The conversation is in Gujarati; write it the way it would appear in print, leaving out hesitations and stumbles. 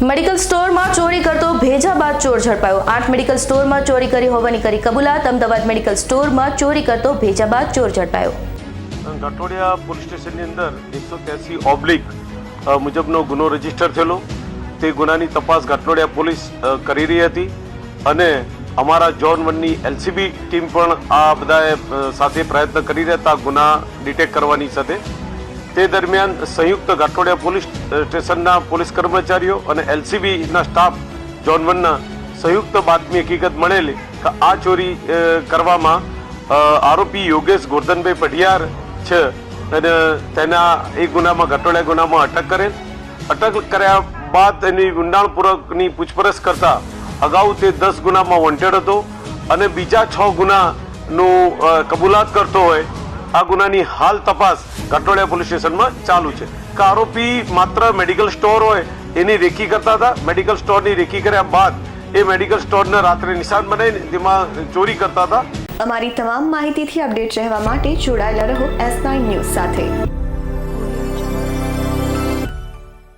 મેડિકલ સ્ટોરમાં ચોરી કરતો ભેજાબાદ ચોર ઝડપાયો। 8 મેડિકલ સ્ટોરમાં ચોરી કરી હોવાની કરી કબૂલાત। અમદાવાદ મેડિકલ સ્ટોરમાં ચોરી કરતો ભેજાબાદ ચોર ઝડપાયો। ઘાટોડિયા પોલીસ સ્ટેશનની અંદર 183/- મુજબનો ગુનો રજીસ્ટર થયેલો। તે ગુનાની તપાસ ઘાટોડિયા પોલીસ કરી રહી હતી અને અમારા ઝોન 1ની LCB ટીમ પણ આ બધાએ સાથે પ્રયત્ન કરી રહ્યા હતા ગુના ડિટેક્ટ કરવાની સાથે। તે દરમિયાન સંયુક્ત ઘાટોડિયા પોલીસ સ્ટેશનના પોલીસ કર્મચારીઓ અને LCBના સ્ટાફ ઝોન 1ના સંયુક્ત બાતમી હકીકત મળેલી કે આ ચોરી કરવામાં આરોપી યોગેશ ગોરધનભાઈ પઢિયાર છે અને તેના એ ગુનામાં ઘાટોડિયા ગુનામાં અટક કરેલ। અટક કર્યા બાદ એની ઊંડાણપૂર્વકની પૂછપરછ કરતા અગાઉ તે 10 ગુનામાં વોન્ટેડ હતો અને બીજા 6 ગુનાનું કબૂલાત કરતો હોય। આ ગુનાની હાલ તપાસ ઘાટોડિયા પોલીસ સ્ટેશનમાં ચાલુ છે કે આરોપી માત્ર મેડિકલ સ્ટોર હોય એની રેકી કરતા હતા। મેડિકલ સ્ટોરની રેકી કર્યા બાદ એ મેડિકલ સ્ટોરને રાત્રે નિશાન બનાવીને તેમાં ચોરી કરતા હતા। અમારી તમામ માહિતીથી અપડેટ રહેવા માટે જોડાયેલા રહો S9 ન્યૂઝ સાથે।